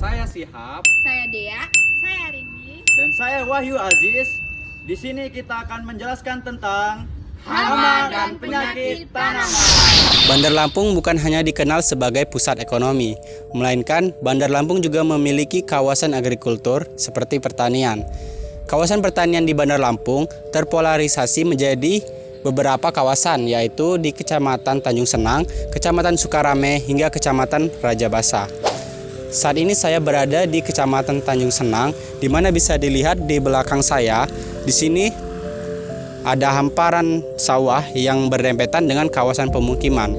Saya Sihab Saya Dea. Saya Rini. dan saya Wahyu Aziz. Di sini kita akan menjelaskan tentang Hama dan penyakit tanaman. Bandar Lampung bukan hanya dikenal sebagai pusat ekonomi, melainkan Bandar Lampung juga memiliki kawasan agrikultur seperti pertanian. Kawasan pertanian di Bandar Lampung terpolarisasi menjadi beberapa kawasan, yaitu di Kecamatan Tanjung Senang, Kecamatan Sukarame, hingga Kecamatan Raja Basa. Saat ini saya berada di Kecamatan Tanjung Senang, di mana bisa dilihat di belakang saya. Di sini ada hamparan sawah yang berdempetan dengan kawasan pemukiman.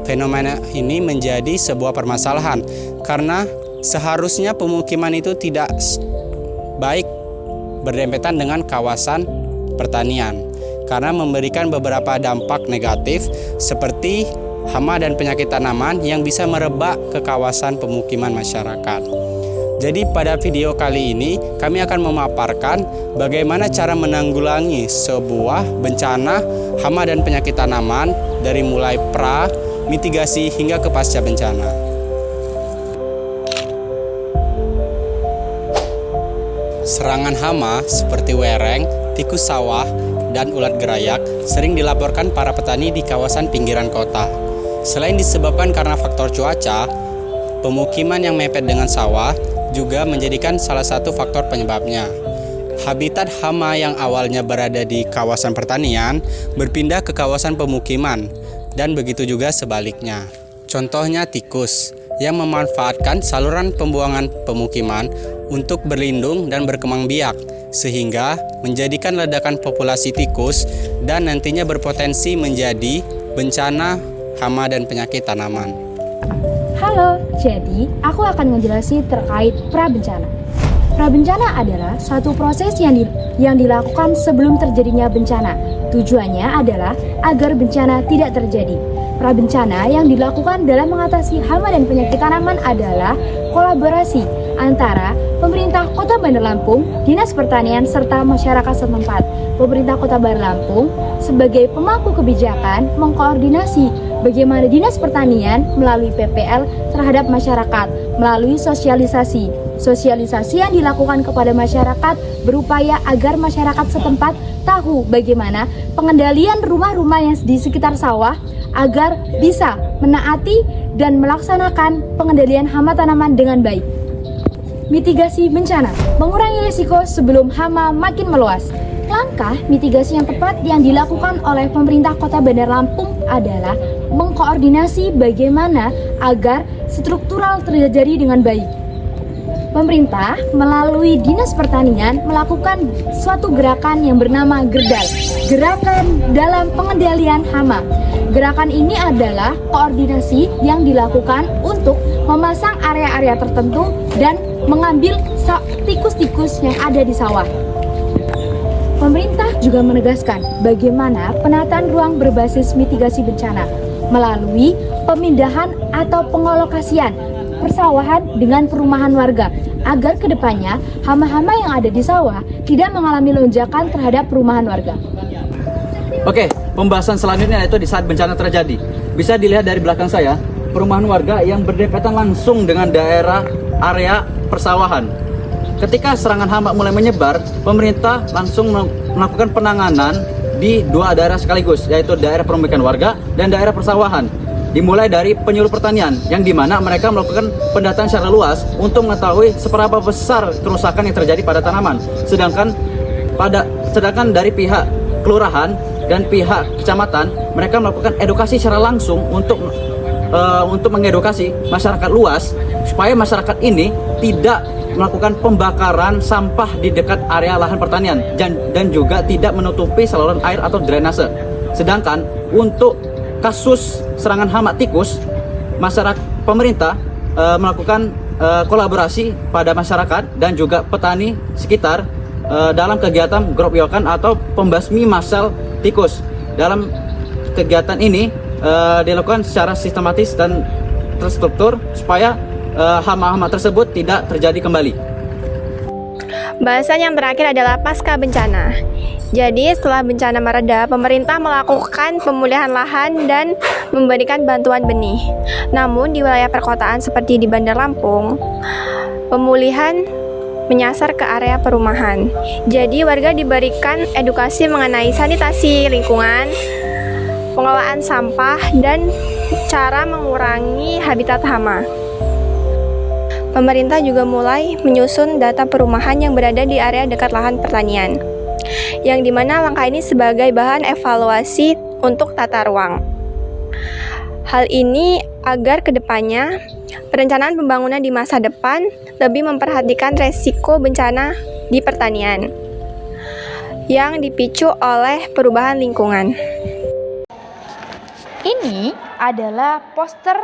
Fenomena ini menjadi sebuah permasalahan karena seharusnya pemukiman itu tidak baik berdempetan dengan kawasan pertanian karena memberikan beberapa dampak negatif seperti hama dan penyakit tanaman yang bisa merebak ke kawasan pemukiman masyarakat. Jadi pada video kali ini kami akan memaparkan bagaimana cara menanggulangi sebuah bencana hama dan penyakit tanaman dari mulai pra, mitigasi hingga ke pasca bencana. Serangan hama seperti wereng, tikus sawah, dan ulat gerayak sering dilaporkan para petani di kawasan pinggiran kota. Selain disebabkan karena faktor cuaca, pemukiman yang mepet dengan sawah juga menjadikan salah satu faktor penyebabnya. Habitat hama yang awalnya berada di kawasan pertanian berpindah ke kawasan pemukiman, dan begitu juga sebaliknya. Contohnya tikus yang memanfaatkan saluran pembuangan pemukiman untuk berlindung dan berkembang biak, sehingga menjadikan ledakan populasi tikus dan nantinya berpotensi menjadi bencana hama dan penyakit tanaman. Halo, jadi aku akan ngejelasin terkait prabencana. Prabencana adalah suatu proses yang dilakukan sebelum terjadinya bencana. Tujuannya adalah agar bencana tidak terjadi. Prabencana yang dilakukan dalam mengatasi hama dan penyakit tanaman adalah kolaborasi antara pemerintah Kota Bandar Lampung, Dinas Pertanian, serta masyarakat setempat. Pemerintah Kota Bandar Lampung sebagai pemangku kebijakan mengkoordinasi bagaimana Dinas Pertanian melalui PPL terhadap masyarakat melalui sosialisasi. Sosialisasi yang dilakukan kepada masyarakat berupaya agar masyarakat setempat tahu bagaimana pengendalian rumah-rumah yang di sekitar sawah agar bisa menaati dan melaksanakan pengendalian hama tanaman dengan baik. Mitigasi bencana, mengurangi risiko sebelum hama makin meluas. Langkah mitigasi yang tepat yang dilakukan oleh pemerintah Kota Bandar Lampung adalah mengkoordinasi bagaimana agar struktural terjadi dengan baik. Pemerintah melalui Dinas Pertanian melakukan suatu gerakan yang bernama GERDAL, Gerakan Dalam Pengendalian Hama. Gerakan ini adalah koordinasi yang dilakukan untuk memasang area-area tertentu dan mengambil tikus-tikus yang ada di sawah. Pemerintah juga menegaskan bagaimana penataan ruang berbasis mitigasi bencana melalui pemindahan atau pengalokasian persawahan dengan perumahan warga agar kedepannya hama-hama yang ada di sawah tidak mengalami lonjakan terhadap perumahan warga. Oke, pembahasan selanjutnya yaitu di saat bencana terjadi. Bisa dilihat dari belakang saya, perumahan warga yang berdekatan langsung dengan daerah area persawahan. Ketika serangan hama mulai menyebar, pemerintah langsung melakukan penanganan di dua daerah sekaligus, yaitu daerah pemukiman warga dan daerah persawahan. Dimulai dari penyuluh pertanian, yang dimana mereka melakukan pendataan secara luas untuk mengetahui seberapa besar kerusakan yang terjadi pada tanaman. Sedangkan dari pihak kelurahan dan pihak kecamatan, mereka melakukan edukasi secara langsung untuk mengedukasi masyarakat luas supaya masyarakat ini tidak melakukan pembakaran sampah di dekat area lahan pertanian dan juga tidak menutupi saluran air atau drainase. Sedangkan untuk kasus serangan hama tikus, pemerintah melakukan kolaborasi pada masyarakat dan juga petani sekitar dalam kegiatan gerobokan atau pembasmi massal tikus. Dalam kegiatan ini dilakukan secara sistematis dan terstruktur supaya hama-hama tersebut tidak terjadi kembali. Bahasan yang terakhir adalah pasca bencana. Jadi setelah bencana mereda, pemerintah melakukan pemulihan lahan dan memberikan bantuan benih. Namun di wilayah perkotaan seperti di Bandar Lampung, pemulihan menyasar ke area perumahan. Jadi warga diberikan edukasi mengenai sanitasi lingkungan, pengelolaan sampah, dan cara mengurangi habitat hama. Pemerintah juga mulai menyusun data perumahan yang berada di area dekat lahan pertanian, yang dimana langkah ini sebagai bahan evaluasi untuk tata ruang. Hal ini agar kedepannya perencanaan pembangunan di masa depan lebih memperhatikan resiko bencana di pertanian yang dipicu oleh perubahan lingkungan. Ini adalah poster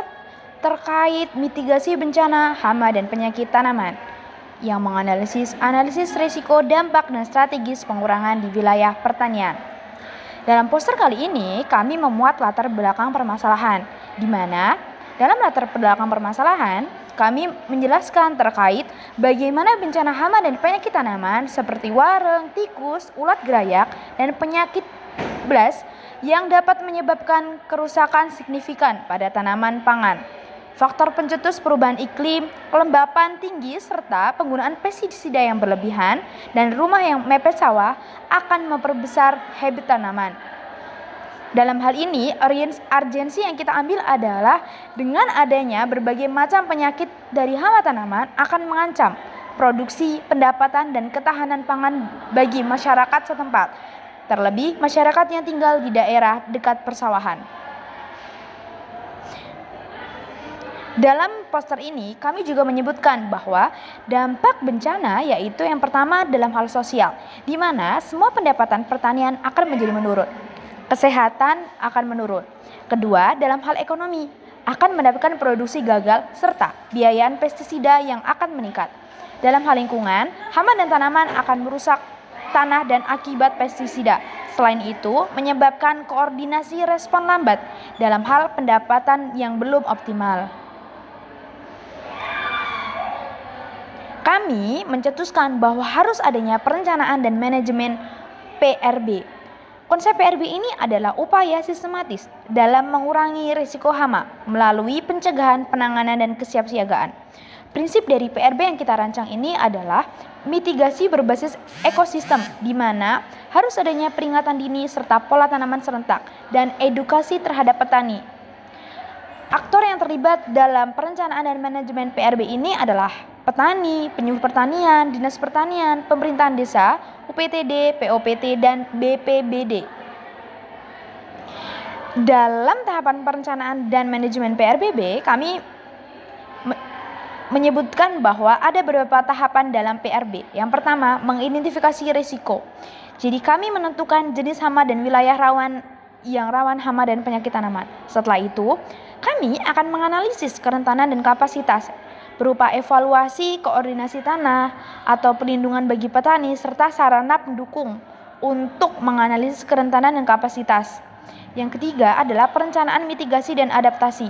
terkait mitigasi bencana hama dan penyakit tanaman yang menganalisis risiko, dampak, dan strategis pengurangan di wilayah pertanian. Dalam poster kali ini, kami memuat latar belakang permasalahan, di mana dalam latar belakang permasalahan, kami menjelaskan terkait bagaimana bencana hama dan penyakit tanaman seperti wareng, tikus, ulat gerayak, dan penyakit blast yang dapat menyebabkan kerusakan signifikan pada tanaman pangan. Faktor pencetus perubahan iklim, kelembapan tinggi, serta penggunaan pestisida yang berlebihan dan rumah yang mepet sawah akan memperbesar habit tanaman. Dalam hal ini, urgensi yang kita ambil adalah dengan adanya berbagai macam penyakit dari hama tanaman akan mengancam produksi, pendapatan, dan ketahanan pangan bagi masyarakat setempat, terlebih masyarakat yang tinggal di daerah dekat persawahan. Dalam poster ini, kami juga menyebutkan bahwa dampak bencana yaitu yang pertama dalam hal sosial, di mana semua pendapatan pertanian akan menjadi menurun. Kesehatan akan menurun. Kedua, dalam hal ekonomi, akan mendapatkan produksi gagal serta biayaan pestisida yang akan meningkat. Dalam hal lingkungan, hama dan tanaman akan merusak tanah dan akibat pestisida. Selain itu, menyebabkan koordinasi respon lambat dalam hal pendapatan yang belum optimal. Kami mencetuskan bahwa harus adanya perencanaan dan manajemen PRB. Konsep PRB ini adalah upaya sistematis dalam mengurangi risiko hama melalui pencegahan, penanganan, dan kesiapsiagaan. Prinsip dari PRB yang kita rancang ini adalah mitigasi berbasis ekosistem, di mana harus adanya peringatan dini serta pola tanaman serentak dan edukasi terhadap petani. Aktor yang terlibat dalam perencanaan dan manajemen PRB ini adalah petani, penyuluh pertanian, dinas pertanian, pemerintahan desa, UPTD, POPT, dan BPBD. Dalam tahapan perencanaan dan manajemen PRBB, kami menyebutkan bahwa ada beberapa tahapan dalam PRB. Yang pertama, mengidentifikasi risiko. Jadi kami menentukan jenis hama dan wilayah yang rawan hama dan penyakit tanaman. Setelah itu, kami akan menganalisis kerentanan dan kapasitas berupa evaluasi koordinasi tanah atau perlindungan bagi petani serta sarana pendukung untuk menganalisis kerentanan dan kapasitas. Yang ketiga adalah perencanaan mitigasi dan adaptasi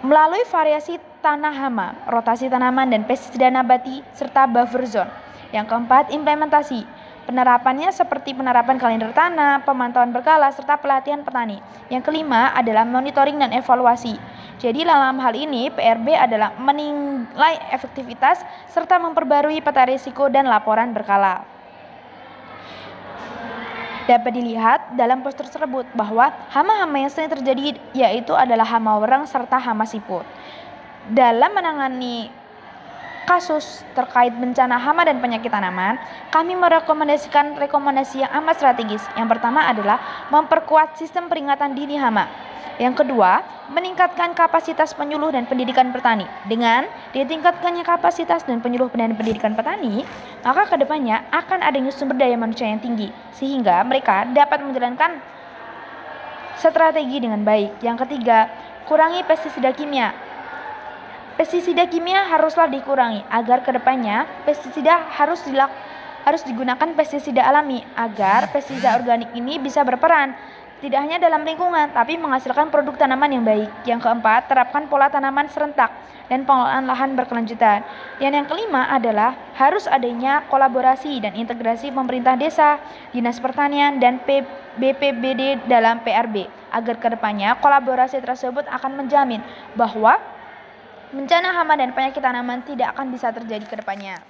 melalui variasi tanah hama, rotasi tanaman dan pestisida nabati serta buffer zone. Yang keempat, implementasi. Penerapannya seperti penerapan kalender tanah, pemantauan berkala, serta pelatihan petani. Yang kelima adalah monitoring dan evaluasi. Jadi dalam hal ini PRB adalah menilai efektivitas serta memperbarui peta risiko dan laporan berkala. Dapat dilihat dalam poster tersebut bahwa hama-hama yang sering terjadi yaitu adalah hama wereng serta hama siput. Dalam menangani kasus terkait bencana hama dan penyakit tanaman, kami merekomendasikan rekomendasi yang amat strategis. Yang pertama adalah memperkuat sistem peringatan dini hama. Yang kedua, meningkatkan kapasitas penyuluh dan pendidikan petani. Dengan ditingkatkannya kapasitas dan penyuluh dan pendidikan petani, maka kedepannya akan adanya sumber daya manusia yang tinggi, sehingga mereka dapat menjalankan strategi dengan baik. Yang ketiga, kurangi pestisida kimia. Pestisida kimia haruslah dikurangi agar kedepannya pestisida harus digunakan pestisida alami agar pestisida organik ini bisa berperan tidak hanya dalam lingkungan, tapi menghasilkan produk tanaman yang baik. Yang keempat, terapkan pola tanaman serentak dan pengelolaan lahan berkelanjutan. Dan yang kelima adalah harus adanya kolaborasi dan integrasi pemerintah desa, dinas pertanian, dan BPBD dalam PRB, agar kedepannya kolaborasi tersebut akan menjamin bahwa bencana hama dan penyakit tanaman tidak akan bisa terjadi ke depannya.